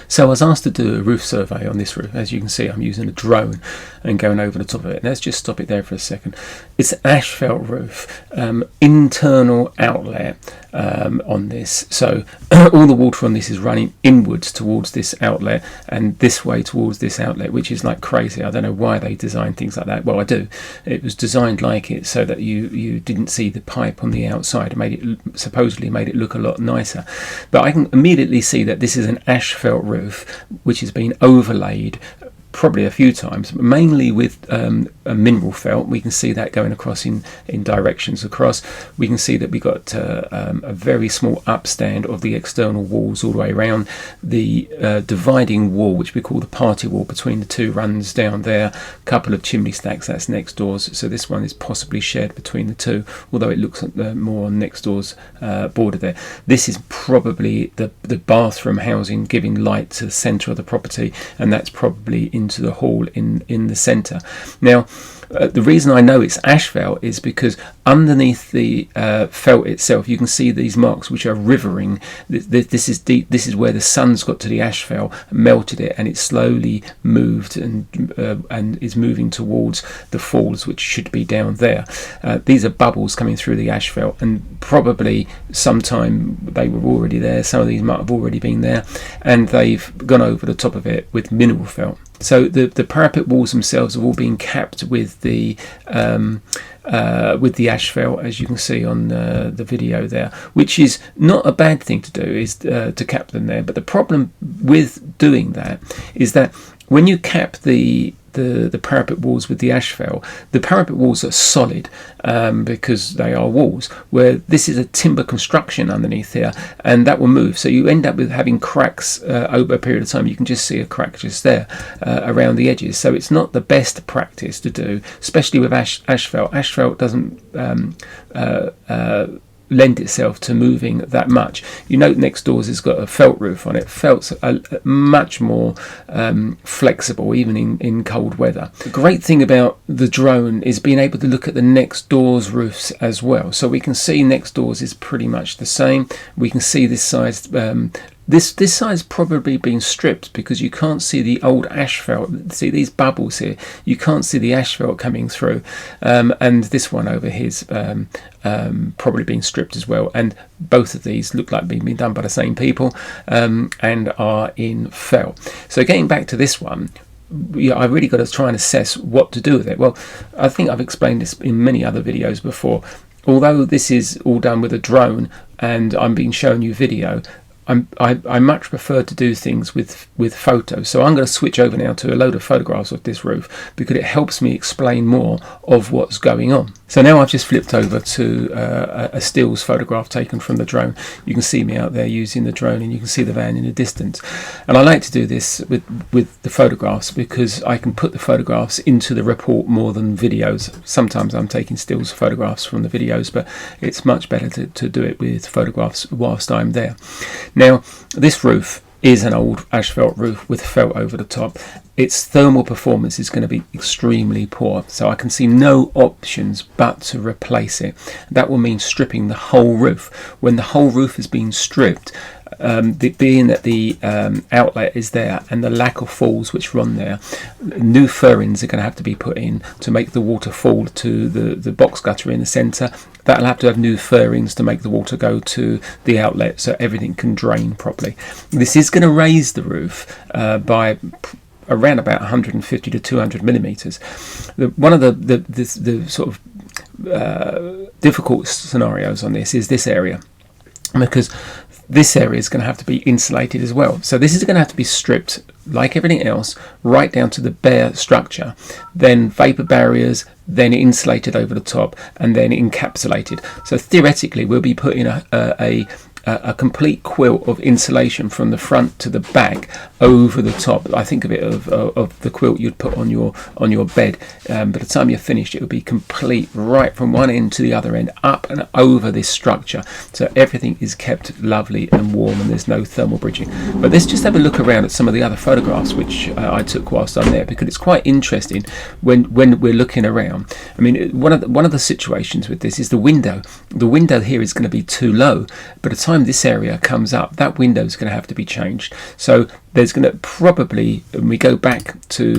So I was asked to do a roof survey on this roof. As you can see, I'm using a drone and going over the top of it. Let's just stop it there for a second. It's an asphalt roof, internal outlet on this. So all the water on this is running inwards towards this outlet and this way towards this outlet, which is like crazy. I don't know why they designed things like that. Well, I do. It was designed like it so that you didn't see the pipe on the outside. It supposedly made it look a lot nicer. But I can immediately see that this is an asphalt roof which has been overlaid probably a few times, but mainly with a mineral felt. We can see that going across in directions across. We can see that we got a very small upstand of the external walls all the way around. The dividing wall, which we call the party wall between the two, runs down there. A couple of chimney stacks, that's next doors. So this one is possibly shared between the two, although it looks more on next door's border there. This is probably the bathroom housing giving light to the centre of the property, and that's probably into the hall in the centre. Now, the reason I know it's asphalt is because underneath the felt itself, you can see these marks which are rivering. This is deep. This is where the sun's got to the asphalt, melted it, and it slowly moved and is moving towards the falls, which should be down there. These are bubbles coming through the asphalt, and probably sometime they were already there. Some of these might have already been there, and they've gone over the top of it with mineral felt. So the parapet walls themselves have all been capped with the asphalt, as you can see on the video there, which is not a bad thing to do, is to cap them there. But the problem with doing that is that when you cap the parapet walls with the asphalt, the parapet walls are solid because they are walls, where this is a timber construction underneath here, and that will move. So you end up with having cracks over a period of time. You can just see a crack just there around the edges. So it's not the best practice to do, especially with asphalt. Asphalt doesn't lend itself to moving that much. You note next doors has got a felt roof on it. Felt's much more flexible, even in cold weather. The great thing about the drone is being able to look at the next doors roofs as well. So we can see next doors is pretty much the same. We can see this size. This side's probably been stripped because you can't see the old asphalt. See these bubbles here? You can't see the asphalt coming through. And this one over here's probably been stripped as well. And both of these look like being done by the same people and are in felt. So getting back to this one, I've really got to try and assess what to do with it. Well, I think I've explained this in many other videos before. Although this is all done with a drone and I'm being shown you video, I much prefer to do things with photos. So I'm going to switch over now to a load of photographs of this roof because it helps me explain more of what's going on. So now I've just flipped over to a stills photograph taken from the drone. You can see me out there using the drone, and you can see the van in the distance. And I like to do this with the photographs because I can put the photographs into the report more than videos. Sometimes I'm taking stills photographs from the videos, but it's much better to do it with photographs whilst I'm there. Now, this roof is an old asphalt roof with felt over the top. Its thermal performance is going to be extremely poor, so I can see no options but to replace it. That will mean stripping the whole roof. When the whole roof has been stripped, being that the outlet is there and the lack of falls which run there, new furrings are going to have to be put in to make the water fall to the box gutter in the centre. That'll have to have new furrings to make the water go to the outlet so everything can drain properly. This is going to raise the roof by around about 150 to 200 millimetres. One of the sort of difficult scenarios on this is this area, because this area is going to have to be insulated as well. So this is going to have to be stripped like everything else right down to the bare structure, then vapor barriers, then insulated over the top, and then encapsulated. So theoretically we'll be putting a complete quilt of insulation from the front to the back over the top. I think of it of the quilt you'd put on your bed. By the time you're finished, it would be complete right from one end to the other end, up and over this structure. So everything is kept lovely and warm, and there's no thermal bridging. But let's just have a look around at some of the other photographs which I took whilst I'm there, because it's quite interesting when we're looking around. I mean, one of the situations with this is the window. The window here is going to be too low. By the time time this area comes up, that window is going to have to be changed. So there's going to probably, when we go back to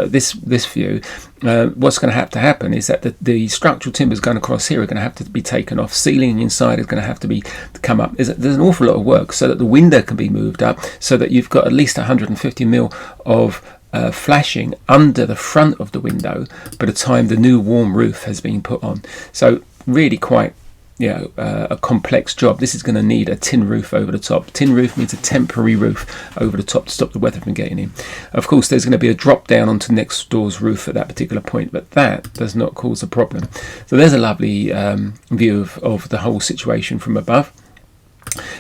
this view, what's going to have to happen is that the structural timbers going across here are going to have to be taken off. Ceiling inside is going to have to come up. There's an awful lot of work so that the window can be moved up, so that you've got at least 150 mil of flashing under the front of the window by the time the new warm roof has been put on. So really quite a complex job. This is going to need a tin roof over the top. Tin roof means a temporary roof over the top to stop the weather from getting in. Of course, there's going to be a drop down onto next door's roof at that particular point, but that does not cause a problem. So there's a lovely view of the whole situation from above.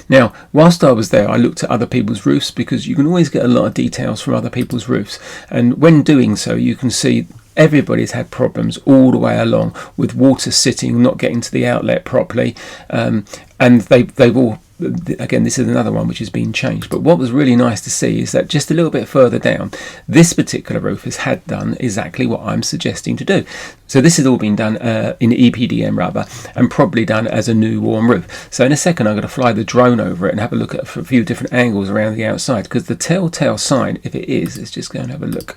Now, whilst I was there, I looked at other people's roofs, because you can always get a lot of details from other people's roofs, and when doing so you can see everybody's had problems all the way along with water sitting, not getting to the outlet properly, and they've all, again, this is another one which has been changed. But what was really nice to see is that just a little bit further down, this particular roof has had done exactly what I'm suggesting to do. So this has all been done in EPDM rubber, and probably done as a new warm roof. So in a second I'm going to fly the drone over it and have a look at a few different angles around the outside, because the telltale sign, if it is, let's just go and have a look.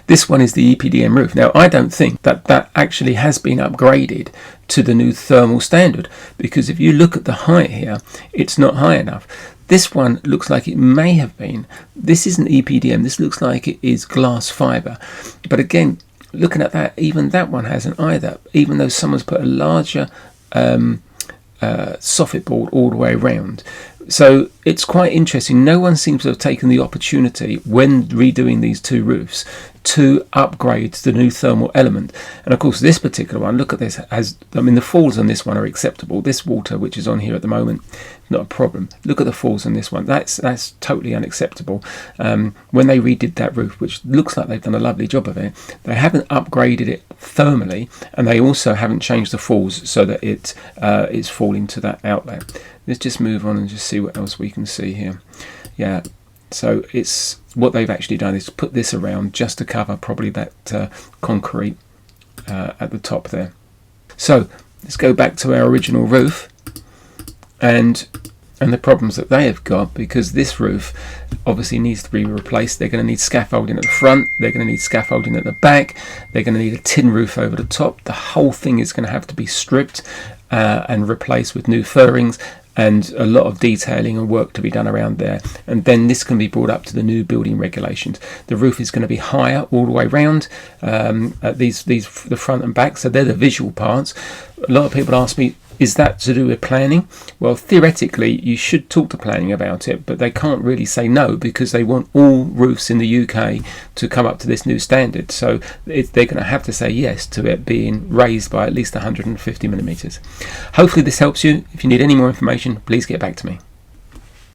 This one is the EPDM roof. Now, I don't think that actually has been upgraded to the new thermal standard, because if you look at the height here, it's not high enough. This one looks like it may have been. This isn't EPDM, this looks like it is glass fibre. But again, looking at that, even that one hasn't either, even though someone's put a larger soffit board all the way around. So it's quite interesting. No one seems to have taken the opportunity when redoing these two roofs to upgrade to the new thermal element. And of course this particular one, look at this, the falls on this one are acceptable. This water which is on here at the moment, not a problem. Look at the falls on this one, that's totally unacceptable. When they redid that roof, which looks like they've done a lovely job of it, they haven't upgraded it thermally, and they also haven't changed the falls so that it is falling to that outlet. Let's just move on and just see what else we can see here. Yeah, so it's what they've actually done is put this around just to cover probably that concrete at the top there. So let's go back to our original roof and the problems that they have got, because this roof obviously needs to be replaced. They're going to need scaffolding at the front, they're going to need scaffolding at the back, they're going to need a tin roof over the top. The whole thing is going to have to be stripped and replaced with new furrings, and a lot of detailing and work to be done around there. And then this can be brought up to the new building regulations. The roof is going to be higher all the way around, at the front and back, so they're the visual parts. A lot of people ask me, is that to do with planning? Well, theoretically you should talk to planning about it, but they can't really say no, because they want all roofs in the UK to come up to this new standard. So they're going to have to say yes to it being raised by at least 150 millimeters. Hopefully this helps you. If you need any more information, please get back to me.